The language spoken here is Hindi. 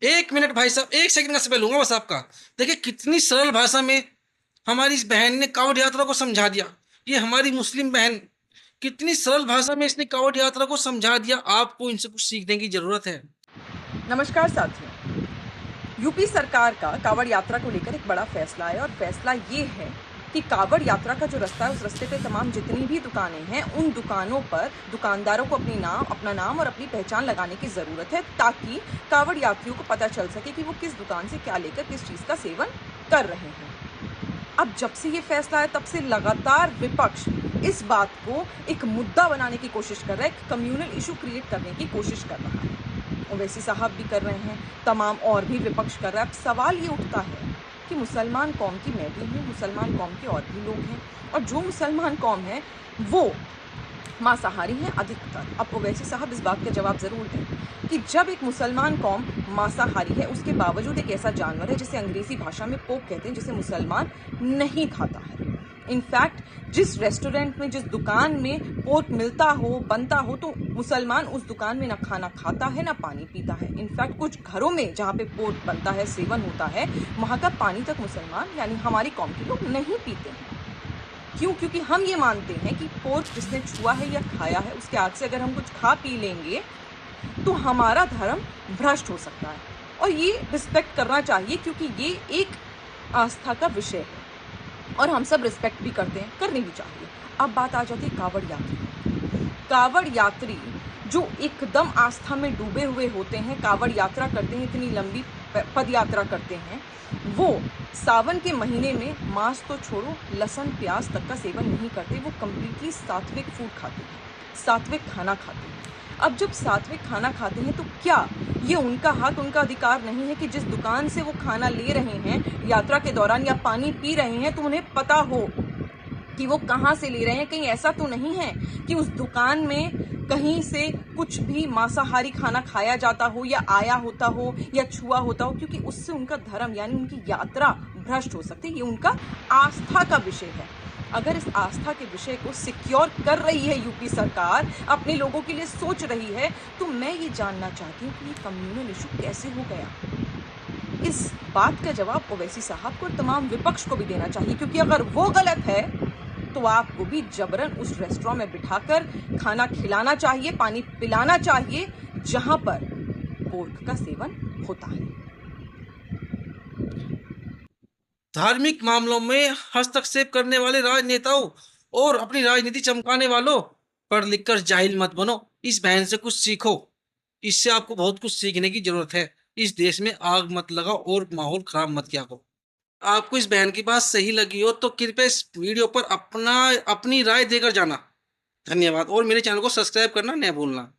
1 मिनट भाई साहब, 1 सेकंड का समय लूँगा बस आपका। देखिए कितनी सरल भाषा में हमारी इस बहन ने कांवड़ यात्रा को समझा दिया। ये हमारी मुस्लिम बहन कितनी सरल भाषा में इसने कांवड़ यात्रा को समझा दिया। आपको इनसे कुछ सीखने की ज़रूरत है। नमस्कार साथियों। यूपी सरकार का कांवड़ यात्रा को लेकर एक बड़ा फैसला है और फैसला ये है कि कांवड़ यात्रा का जो रास्ता है उस रास्ते पे तमाम जितनी भी दुकानें हैं उन दुकानों पर दुकानदारों को अपना नाम और अपनी पहचान लगाने की ज़रूरत है, ताकि कांवड़ यात्रियों को पता चल सके कि वो किस दुकान से क्या लेकर किस चीज़ का सेवन कर रहे हैं। अब जब से ये फैसला है तब से लगातार विपक्ष इस बात को एक मुद्दा बनाने की कोशिश कर रहा है, एक कम्युनल इशू क्रिएट करने की कोशिश कर रहा है। ओवैसी साहब भी कर रहे हैं, तमाम और भी विपक्ष कर रहा है। अब सवाल ये उठता है कि मुसलमान कौम की मैं भी हूँ, मुसलमान कौम के और भी लोग हैं, और जो मुसलमान कौम है वो मांसाहारी हैं अधिकतर। अब ओवैसी साहब इस बात का जवाब ज़रूर दें कि जब एक मुसलमान कौम मांसाहारी है, उसके बावजूद एक ऐसा जानवर है जिसे अंग्रेज़ी भाषा में पोर्क कहते हैं, जिसे मुसलमान नहीं खाता है। इनफैक्ट जिस रेस्टोरेंट में, जिस दुकान में पोर्क मिलता हो, बनता हो, तो मुसलमान उस दुकान में ना खाना खाता है ना पानी पीता है। इनफैक्ट कुछ घरों में जहाँ पे पोर्क बनता है, सेवन होता है, वहाँ का पानी तक मुसलमान यानी हमारी कौम के लोग नहीं पीते हैं। क्यों? क्योंकि हम ये मानते हैं कि पोर्क जिसने छुआ है या खाया है, उसके आग से अगर हम कुछ खा पी लेंगे तो हमारा धर्म भ्रष्ट हो सकता है, और ये रिस्पेक्ट करना चाहिए क्योंकि ये एक आस्था का विषय है और हम सब रिस्पेक्ट भी करते हैं, करनी भी चाहिए। अब बात आ जाती है कांवड़ यात्री की। कांवड़ यात्री जो एकदम आस्था में डूबे हुए होते हैं, कांवड़ यात्रा करते हैं, इतनी लंबी पद यात्रा करते हैं, वो सावन के महीने में मांस तो छोड़ो, लहसुन प्याज तक का सेवन नहीं करते। वो कम्प्लीटली सात्विक फूड खाते हैं, सात्विक खाना खाते हैं। अब जब सात्विक खाना खाते हैं तो क्या ये उनका हक, उनका अधिकार नहीं है कि जिस दुकान से वो खाना ले रहे हैं यात्रा के दौरान या पानी पी रहे हैं, तो उन्हें पता हो कि वो कहाँ से ले रहे हैं? कहीं ऐसा तो नहीं है कि उस दुकान में कहीं से कुछ भी मांसाहारी खाना खाया जाता हो या आया होता हो या छुआ होता हो, क्योंकि उससे उनका धर्म यानी उनकी यात्रा भ्रष्ट हो सकती है। ये उनका आस्था का विषय है। अगर इस आस्था के विषय को सिक्योर कर रही है यूपी सरकार, अपने लोगों के लिए सोच रही है, तो मैं ये जानना चाहती हूँ कि ये कम्युनल इशू कैसे हो गया। इस बात का जवाब ओवैसी साहब को और तमाम विपक्ष को भी देना चाहिए, क्योंकि अगर वो गलत है तो आपको भी जबरन उस रेस्टोरेंट में बिठाकर खाना खिलाना चाहिए, पानी पिलाना चाहिए जहां पर पोर्क का सेवन होता है। धार्मिक मामलों में हस्तक्षेप करने वाले राजनेताओं और अपनी राजनीति चमकाने वालों, पढ़ लिख कर जाहिल मत बनो। इस बहन से कुछ सीखो। इससे आपको बहुत कुछ सीखने की जरूरत है। इस देश में आग मत लगाओ और माहौल खराब मत किया करो। आपको इस बहन की बात सही लगी हो तो कृपया इस वीडियो पर अपनी राय देकर जाना। धन्यवाद और मेरे चैनल को सब्सक्राइब करना न भूलना।